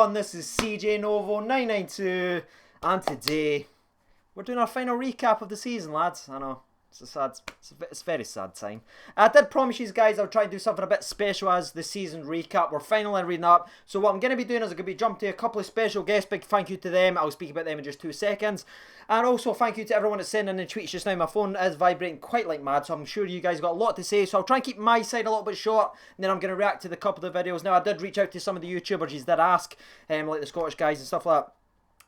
everyone, this is CJ Novo 992 and today we're doing our final recap of the season, lads. I know, it's a very sad time. I did promise you guys I'll try and do something a bit special as the season recap. We're finally reading up, so what I'm going to be doing is I'm going to be jumping to a couple of special guests. Big thank you to them, I'll speak about them in just 2 seconds. And also thank you to everyone that's sending in tweets just now. My phone is vibrating quite like mad, so I'm sure you guys got a lot to say, so I'll try and keep my side a little bit short, and then I'm going to react to the couple of videos. Now I did reach out to some of the YouTubers you did ask, like the Scottish guys and stuff like that.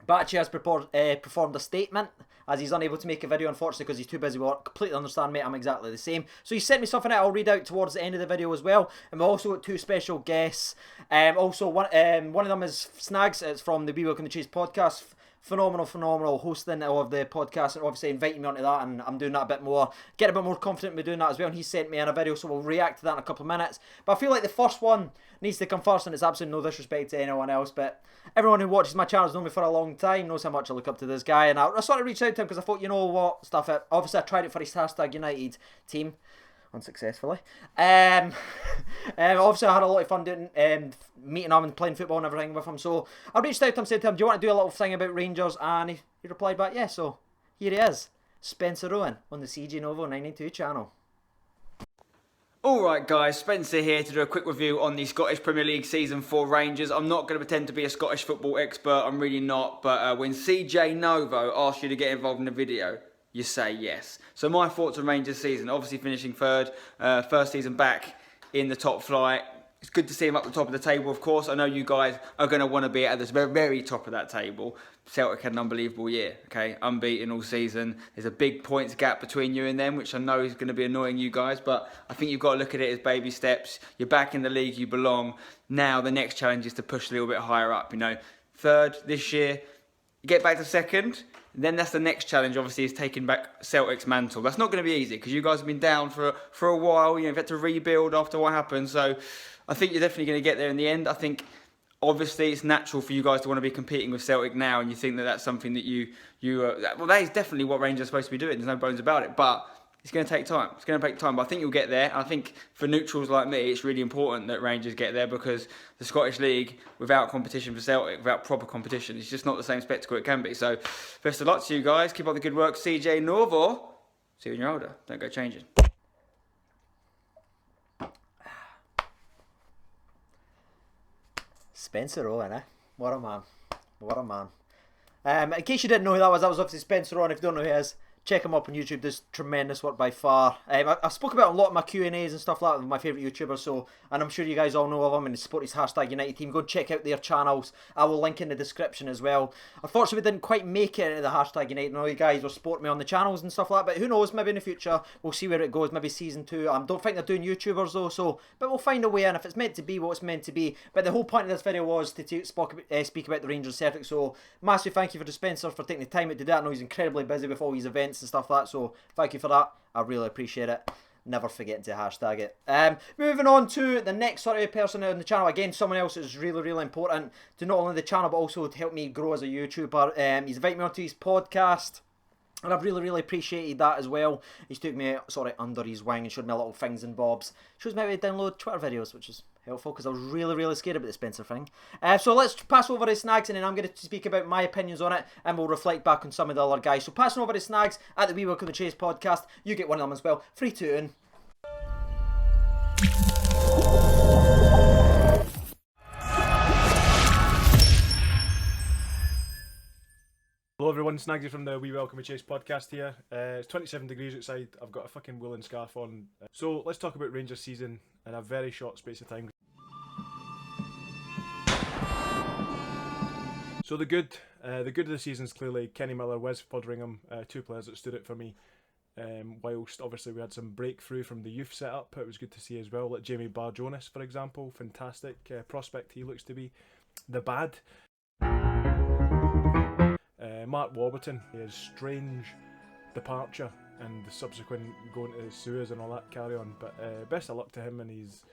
Batchy has performed a statement as he's unable to make a video, unfortunately, because he's too busy with work. Completely understand, mate. I'm exactly the same. So he sent me something out I'll read out towards the end of the video as well. And we've also got 2 special guests. Also, one of them is Snagz. It's from the We Welcome the Chase podcast. Phenomenal hosting of the podcast, and obviously inviting me onto that, and I'm doing that a bit more, getting a bit more confident with doing that as well, and he sent me in a video, so we'll react to that in a couple of minutes. But I feel like the first one needs to come first, and it's absolutely no disrespect to anyone else, but everyone who watches my channel has known me for a long time, knows how much I look up to this guy, and I sort of reached out to him because I thought, you know what, obviously I tried it for his hashtag United team, unsuccessfully. Obviously I had a lot of fun doing meeting him and playing football and everything with him, so I reached out to him, said to him, do you want to do a little thing about Rangers? And he replied back, yeah, so here he is, Spencer Owen on the CJ Novo 992 channel. Alright guys, Spencer here to do a quick review on the Scottish Premier League Season 4 Rangers. I'm not going to pretend to be a Scottish football expert, I'm really not, but when CJ Novo asks you to get involved in the video, you say yes. So my thoughts on Rangers season, obviously finishing third, first season back in the top flight. It's good to see him up the top of the table, of course. I know you guys are going to want to be at the very top of that table. Celtic had an unbelievable year, okay? Unbeaten all season. There's a big points gap between you and them, which I know is going to be annoying you guys, but I think you've got to look at it as baby steps. You're back in the league you belong. Now the next challenge is to push a little bit higher up, you know. Third this year, you get back to second, then that's the next challenge, obviously, is taking back Celtic's mantle. That's not going to be easy, because you guys have been down for a while. You know, you've had to rebuild after what happened, so I think you're definitely going to get there in the end. I think, obviously, it's natural for you guys to want to be competing with Celtic now, and you think that that's something that well, that is definitely what Rangers are supposed to be doing. There's no bones about it, but it's going to take time. It's going to take time, but I think you'll get there. I think for neutrals like me, it's really important that Rangers get there, because the Scottish League, without competition for Celtic, without proper competition, it's just not the same spectacle it can be. So, best of luck to you guys. Keep up the good work. CJ Novo. See you when you're older. Don't go changing. Spencer Owen, eh? What a man. What a man. In case you didn't know who that was obviously Spencer Owen. If you don't know who he is, check him up on YouTube. Does tremendous work by far. I spoke about a lot of my Q&As and stuff like that with my favourite YouTubers, so, and I'm sure you guys all know of him and support his hashtag United team. Go check out their channels. I will link in the description as well. Unfortunately, we didn't quite make it into the hashtag United. I know you guys were supporting me on the channels and stuff like that, but who knows, maybe in the future we'll see where it goes. Maybe season 2. I don't think they're doing YouTubers though, so, but we'll find a way in. If it's meant to be what it's meant to be. But the whole point of this video was to speak about the Rangers Celtic, so massive thank you for Spencer for taking the time out to do that. I know he's incredibly busy with all these events and stuff like that, so thank you for that. I really appreciate it. Never forgetting to hashtag it. Moving on to the next sort of person on the channel. Again, someone else is really important to not only the channel but also to help me grow as a YouTuber. He's invited me onto his podcast, and I've really appreciated that as well. He's took me sort of under his wing and showed me little things and bobs. Shows me how to download Twitter videos, which is helpful because I was really scared about the Spencer thing. So let's pass over to Snagz, and then I'm going to speak about my opinions on it, and we'll reflect back on some of the other guys. So passing over to Snagz at the We Welcome the Chase podcast. You get one of them as well. 3, 2, and hello everyone, Snagzy from the We Welcome the Chase podcast here. It's 27 degrees outside. I've got a fucking woolen scarf on. So let's talk about Rangers season in a very short space of time. So the good of the season is clearly Kenny Miller, Wes Foderingham, 2 players that stood out for me. Whilst obviously we had some breakthrough from the youth setup, it was good to see as well. Like Jamie Barr-Jonas, for example, fantastic prospect he looks to be. The bad, Mark Warburton, his strange departure and the subsequent going to Suez and all that carry on. But best of luck to him and his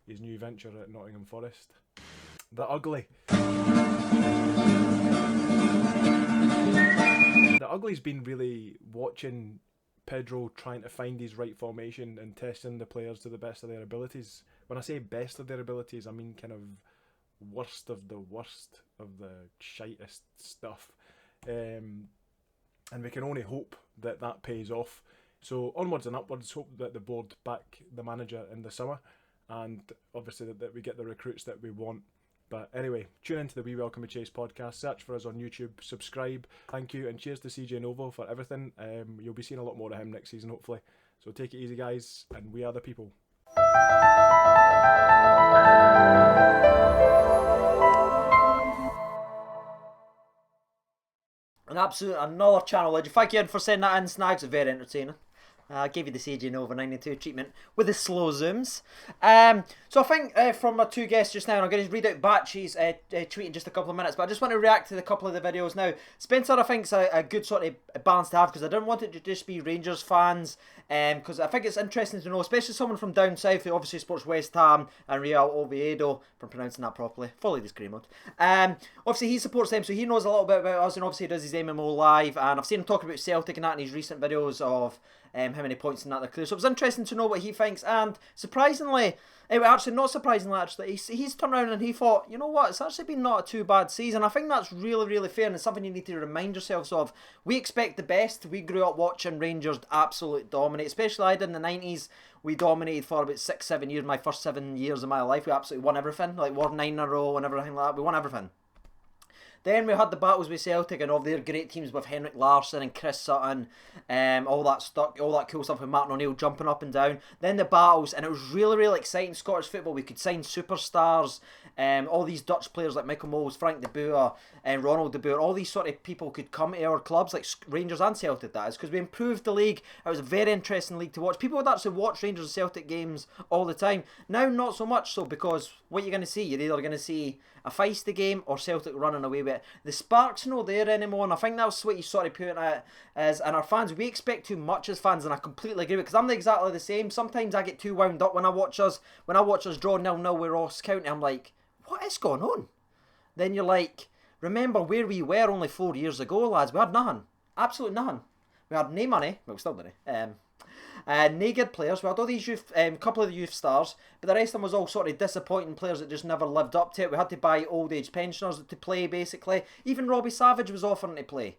new venture at Nottingham Forest. The ugly. The ugly's been really watching Pedro trying to find his right formation and testing the players to the best of their abilities. When I say best of their abilities, I mean kind of worst of the shitest stuff. And we can only hope that that pays off. So onwards and upwards, hope that the board back the manager in the summer, and obviously that we get the recruits that we want. But anyway, tune into the We Welcome a Chase podcast, search for us on YouTube, subscribe. Thank you, and cheers to CJ Novo for everything. You'll be seeing a lot more of him next season, hopefully. So take it easy, guys, and we are the people. An absolute another channel legend. Thank you Ian for sending that in, Snagz. Very entertaining. I gave you the CJ Nova 92 treatment with the slow zooms. So I think from my two guests just now, and I'm going to read out Batchy's tweet in just a couple of minutes, but I just want to react to a couple of the videos now. Spencer, I think, is a good sort of balance to have, because I didn't want it to just be Rangers fans, because I think it's interesting to know, especially someone from down south who obviously supports West Ham and Real Oviedo, if I'm pronouncing that properly, fully disclaimed. Obviously he supports them, so he knows a little bit about us, and obviously he does his MMO live, and I've seen him talk about Celtic and that in his recent videos of how many points in that they're clear. So it was interesting to know what he thinks, and surprisingly, actually not surprisingly, actually, he's turned around and he thought, you know what, it's actually been not a too bad season. I think that's really, really fair, and it's something you need to remind yourselves of. We expect the best. We grew up watching Rangers absolutely dominate, especially I did in the 90s. We dominated for about 6-7 years, my first 7 years of my life. We absolutely won everything, like won 9 in a row and everything like that. We won everything. Then we had the battles with Celtic and all their great teams with Henrik Larsson and Chris Sutton, all that cool stuff with Martin O'Neill jumping up and down. Then the battles, and it was really, really exciting Scottish football. We could sign superstars, all these Dutch players like Michael Moles, Frank de Boer, and Ronald de Boer. All these sort of people could come to our clubs, like Rangers and Celtic, that is, because we improved the league. It was a very interesting league to watch. People would actually watch Rangers and Celtic games all the time. Now, not so much so, because what you're going to see, you're either going to see a feisty game or Celtic running away with it. The spark's not there anymore, and I think that's what you sort of put at as, and our fans, we expect too much as fans, and I completely agree with, because I'm exactly the same. Sometimes I get too wound up when I watch us draw 0-0 with Ross County. I'm like, what is going on? Then you're like, remember where we were only 4 years ago, lads. We had nothing, absolutely nothing. We had no money, well, we still didn't. No good players. We had all these youth, couple of the youth stars, but the rest of them was all sort of disappointing players that just never lived up to it. We had to buy old age pensioners to play, basically. Even Robbie Savage was offering to play.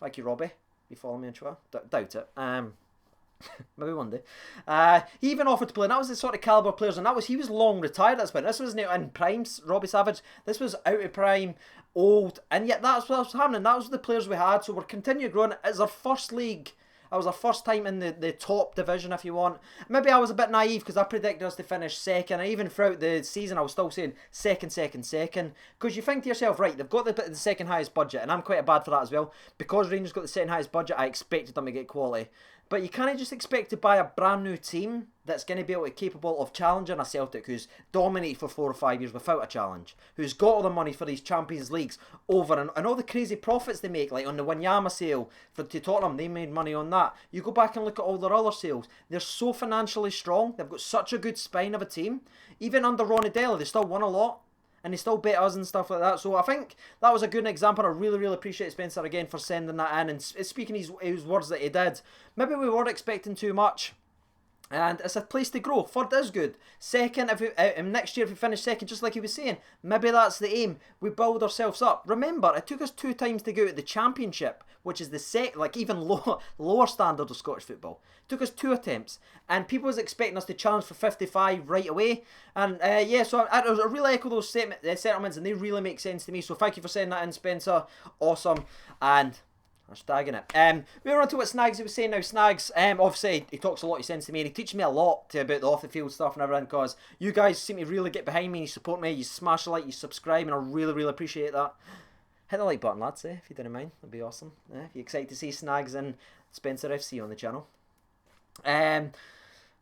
Thank you, Robbie. You follow me on Twitter? Doubt it. Maybe one day. He even offered to play, and that was the sort of calibre of players, and he was long retired at this point. This wasn't in prime, Robbie Savage. This was out of prime, old, and yet that's what was happening. That was the players we had, so we're continuing growing. It's our first league. It was our first time in the top division, if you want. Maybe I was a bit naive because I predicted us to finish second. And even throughout the season, I was still saying second. Because you think to yourself, right, they've got the second highest budget. And I'm quite bad for that as well. Because Rangers got the second highest budget, I expected them to get quality. But you can't just expect to buy a brand new team that's going to be capable of challenging a Celtic who's dominated for 4 or 5 years without a challenge, who's got all the money for these Champions Leagues over, and all the crazy profits they make, like on the Wanyama sale to Tottenham, they made money on that. You go back and look at all their other sales. They're so financially strong. They've got such a good spine of a team. Even under Ronadella, they still won a lot. And they still beat us and stuff like that. So I think that was a good example. I really, really appreciate Spencer again for sending that in and speaking his words that he did. Maybe we were expecting too much. And it's a place to grow. Third is good. Second, next year if we finish second, just like he was saying, maybe that's the aim. We build ourselves up. Remember, it took us 2 times to go to the Championship, which is the even lower standard of Scottish football. It took us 2 attempts, and people was expecting us to challenge for 55 right away. And so I really echo those sentiments, and they really make sense to me. So thank you for sending that in, Spencer. Awesome. And I'm stagging it. We're on to what Snagz was saying now. Snagz, obviously, he talks a lot, he sends to me, and he teaches me a lot about the off-the-field stuff and everything, because you guys seem to really get behind me, and you support me, you smash a like, you subscribe, and I really, really appreciate that. Hit the like button, lads, if you didn't mind. That'd be awesome. If you're excited to see Snagz and Spencer FC on the channel.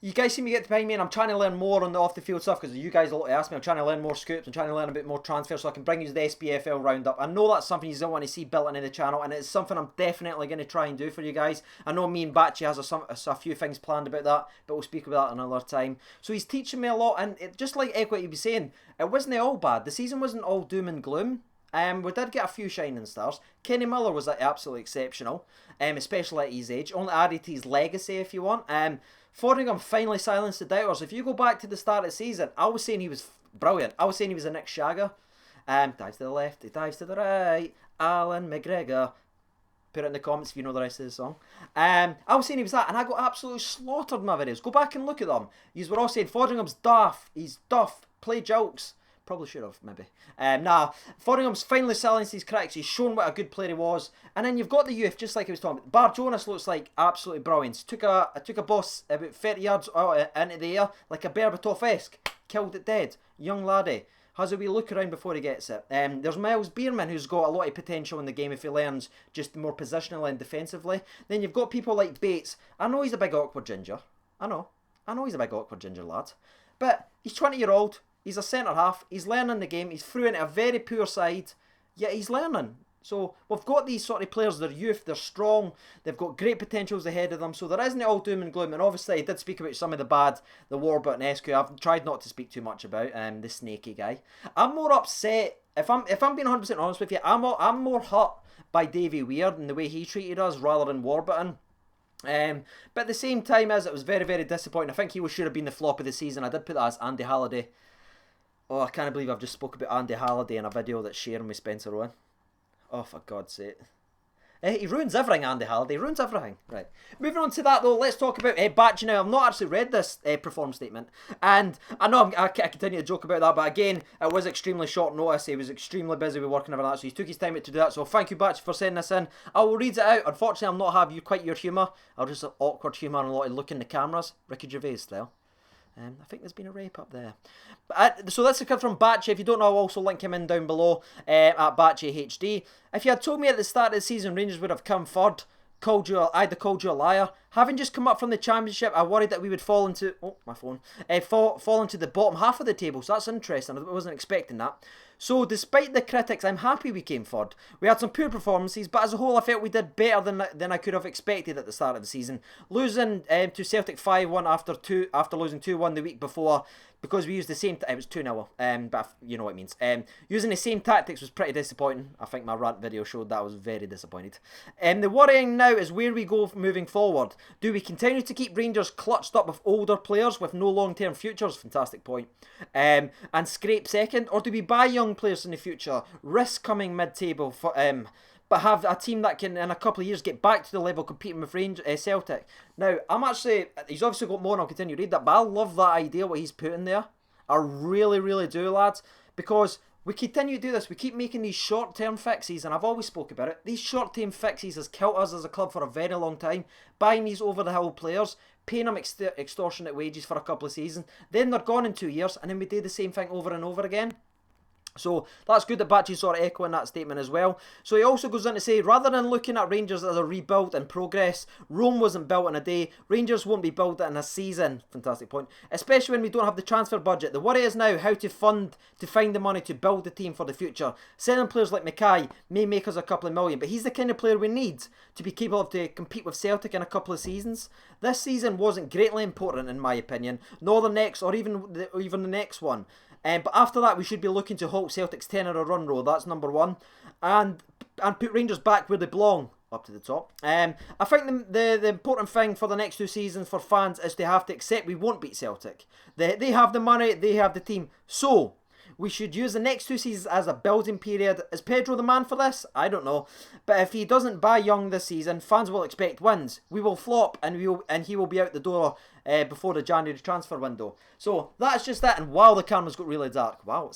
You guys seem to get behind me, and I'm trying to learn more on the off-the-field stuff, because you guys a lot ask me. I'm trying to learn more scoops. I'm trying to learn a bit more transfers so I can bring you the SPFL roundup. I know that's something you don't want to see built into the channel, and it's something I'm definitely going to try and do for you guys. I know me and Batchy has a few things planned about that, but we'll speak about that another time. So he's teaching me a lot, and just like Echo, what you'd be saying, it wasn't all bad. The season wasn't all doom and gloom. We did get a few shining stars. Kenny Miller was absolutely exceptional, especially at his age. Only added to his legacy, if you want. Fordingham finally silenced the doubters. If you go back to the start of the season, I was saying he was brilliant. I was saying he was the next Shagger. Dives to the left, he dives to the right. Alan McGregor. Put it in the comments if you know the rest of the song. I was saying he was that, and I got absolutely slaughtered in my videos. Go back and look at them. You were all saying Fordingham's daft. He's duff. Play jokes. Probably should have, maybe. Fordingham's finally silenced his critics. He's shown what a good player he was. And then you've got the youth, just like I was talking about. Bar Jonas looks like absolutely brilliant. Took a boss about 30 yards into the air, like a Berbatov-esque. Killed it dead. Young laddie. Has a wee look around before he gets it. There's Miles Bierman, who's got a lot of potential in the game if he learns just more positionally and defensively. Then you've got people like Bates. I know he's a big awkward ginger. I know he's a big awkward ginger lad. But he's 20-year-old. He's a centre-half. He's learning the game. He's through into a very poor side. Yet he's learning. So we've got these sort of players. They're youth. They're strong. They've got great potentials ahead of them. So there isn't all doom and gloom. And obviously, I did speak about some of the bad, the Warburton-esque, who I've tried not to speak too much about. The snaky guy. I'm more upset. If I'm being 100% honest with you, I'm more hurt by Davy Weird and the way he treated us rather than Warburton. But at the same time, as it was very, very disappointing. I think he should have been the flop of the season. I did put that as Andy Halliday. Oh, I can't believe I've just spoke about Andy Halliday in a video that's sharing with Spencer Owen. Oh, for God's sake. He ruins everything, Andy Halliday. He ruins everything. Right. Moving on to that, though, let's talk about Batchy now. I've not actually read this performance statement. And I know I continue to joke about that, but again, it was extremely short notice. He was extremely busy with working over that, so he took his time to do that. So thank you, Batchy, for sending this in. I will read it out. Unfortunately, I'll not have quite your humour. I'll just have awkward humour and a lot of look in the cameras. Ricky Gervais style. I think there's been a rape up there. So this is from Batchy. If you don't know, I'll also link him in down below at Batchy HD. If you had told me at the start of the season Rangers would have come third, I'd have called you a liar. Having just come up from the Championship, I worried that we would fall into fall into the bottom half of the table. So that's interesting. I wasn't expecting that. So despite the critics, I'm happy we came third. We had some poor performances, but as a whole, I felt we did better than I could have expected at the start of the season. Losing to Celtic 5-1 after losing 2-1 the week before, because we used the same... It was 2-0, but you know what it means. Using the same tactics was pretty disappointing. I think my rant video showed that I was very disappointed. The worrying now is where we go moving forward. Do we continue to keep Rangers clutched up with older players with no long-term futures? Fantastic point. And scrape second? Or do we buy young players in the future, risk coming mid-table, but have a team that can in a couple of years get back to the level competing with Celtic? Now, he's obviously got more and I'll continue to read that, but I love that idea what he's putting there. I really, really do, lads, because we continue to do this. We keep making these short-term fixes, and I've always spoke about it. These short-term fixes has killed us as a club for a very long time. Buying these over-the-hill players, paying them extortionate wages for a couple of seasons, then they're gone in 2 years, and then we do the same thing over and over again. So that's good that Batchy's sort of echoing that statement as well. So he also goes on to say, rather than looking at Rangers as a rebuild and progress, Rome wasn't built in a day. Rangers won't be built in a season. Fantastic point. Especially when we don't have the transfer budget. The worry is now how to find the money to build the team for the future. Selling players like Mackay may make us a couple of million, but he's the kind of player we need to be capable to compete with Celtic in a couple of seasons. This season wasn't greatly important in my opinion, nor the next or even the next one. But after that, we should be looking to halt Celtic's 10-hour run row. That's number one. And put Rangers back where they belong, up to the top. I think the important thing for the next 2 seasons for fans is they have to accept we won't beat Celtic. They have the money, they have the team. So, we should use the next 2 seasons as a building period. Is Pedro the man for this? I don't know. But if he doesn't buy young this season, fans will expect wins. We will flop and he will be out the door before the January transfer window. So that's just that. And wow, the cameras got really dark. Wow,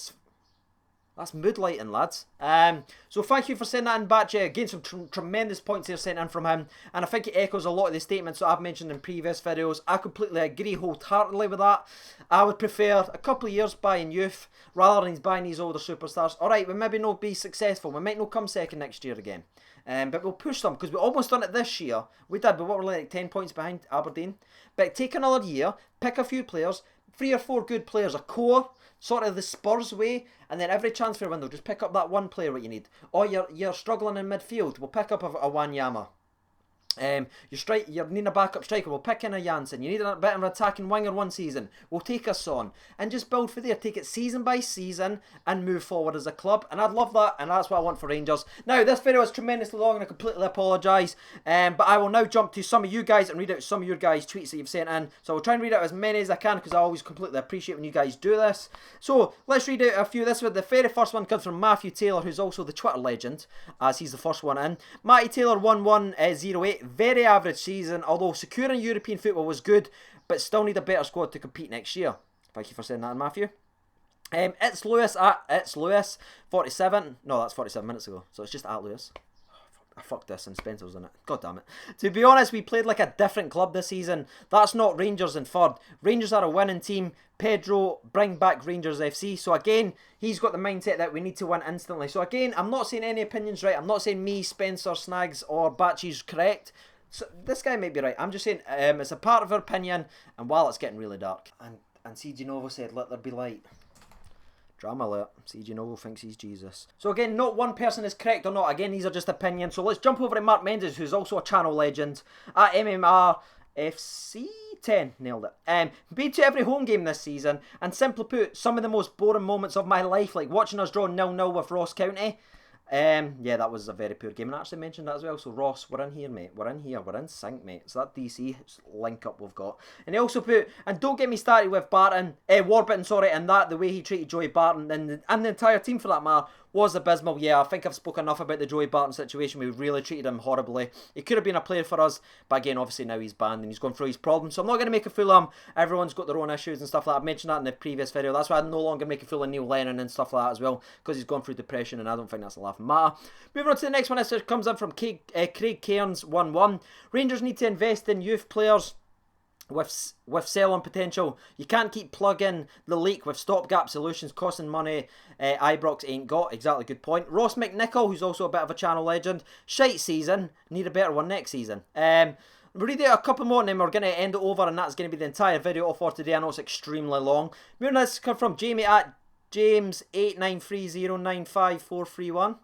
that's mood lighting, lads. So thank you for sending that in, Batchy. Again, some tremendous points there sent in from him. And I think it echoes a lot of the statements that I've mentioned in previous videos. I completely agree wholeheartedly with that. I would prefer a couple of years buying youth rather than buying these older superstars. Alright, we maybe not be successful. We might not come second next year again. But we'll push them because we almost done it this year. We did, but what, we're like 10 points behind Aberdeen. But take another year, pick a few players, 3 or 4 good players, a core, sort of the Spurs way, and then every transfer window, just pick up that one player what you need. Or you're struggling in midfield, we'll pick up a Wanyama. You need a backup striker. We'll pick in a Janssen. You need a bit of an attacking winger one season. We'll take a Son and just build for there. Take it season by season and move forward as a club. And I'd love that, and that's what I want for Rangers. Now, this video is tremendously long, and I completely apologise. But I will now jump to some of you guys and read out some of your guys' tweets that you've sent in. So I'll try and read out as many as I can, because I always completely appreciate when you guys do this. So let's read out a few. This one, the very first one comes from Matthew Taylor, who's also the Twitter legend, as he's the first one in. Matty Taylor 1108. Very average season, although securing European football was good, but still need a better squad to compete next year. Thank you for saying that, Matthew. It's Lewis 47. No, that's 47 minutes ago, so it's just at Lewis. I fucked this and Spencer's in it. God damn it. To be honest, we played like a different club this season. That's not Rangers in third. Rangers are a winning team. Pedro, bring back Rangers FC. So again, he's got the mindset that we need to win instantly. So again, I'm not saying any opinions right. I'm not saying me, Spencer, Snagz or Batchy's correct. So this guy might be right. I'm just saying it's a part of our opinion, and while it's getting really dark. And CG Novo said, let there be light. Drama alert. CG Novo thinks he's Jesus. So again, not one person is correct or not. Again, these are just opinions. So let's jump over to Mark Mendes, who's also a channel legend, at MMR FC 10. Nailed it. Been to every home game this season, and simply put, some of the most boring moments of my life, like watching us draw 0-0 with Ross County. Yeah, that was a very poor game, and I actually mentioned that as well. So Ross, we're in here, mate. We're in here. We're in sync, mate. So that DC link up we've got. And he also put, and don't get me started with Warburton, sorry, and that the way he treated Joey Barton and the entire team for that matter was abysmal. Yeah, I think I've spoken enough about the Joey Barton situation. We really treated him horribly. He could have been a player for us, but again, obviously now he's banned and he's going through his problems. So I'm not going to make a fool of him. Everyone's got their own issues and stuff like that. I've mentioned that in the previous video. That's why I no longer make a fool of Neil Lennon and stuff like that as well, because he's gone through depression, and I don't think that's a laughing matter. Moving on to the next one. This comes in from Craig Cairns 11. Rangers need to invest in youth players with selling potential. You can't keep plugging the leak with stopgap solutions costing money Ibrox ain't got. Exactly, good point. Ross McNichol, who's also a bit of a channel legend. Shite season, need a better one next season. We'll read out a couple more and then we're going to end it over, and that's going to be the entire video for today. I know it's extremely long. Moving on, this comes from Jamie at James8930954431.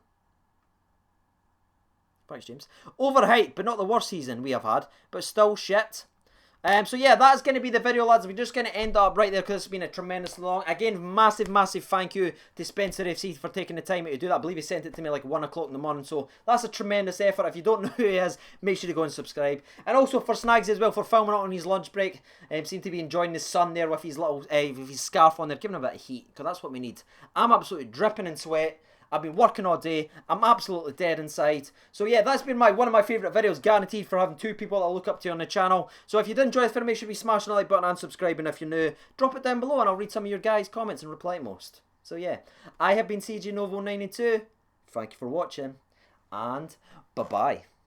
Thanks, James. Overhyped, but not the worst season we have had, but still shit. So yeah, that's going to be the video, lads. We're just going to end up right there because it's been a tremendously long. Again, massive thank you to Spencer FC for taking the time out to do that. I believe he sent it to me like 1 o'clock in the morning, so that's a tremendous effort. If you don't know who he is, make sure to go and subscribe. And also for Snagz as well, for filming it on his lunch break. Seemed to be enjoying the sun there with his little with his scarf on there, giving him a bit of heat, because that's what we need. I'm absolutely dripping in sweat. I've been working all day. I'm absolutely dead inside. So yeah, that's been one of my favourite videos, guaranteed, for having two people that I look up to on the channel. So if you did enjoy this video, make sure you be smashing the like button and subscribing if you're new. Drop it down below and I'll read some of your guys' comments and reply to most. So yeah, I have been CG Novo 92. Thank you for watching, and bye-bye.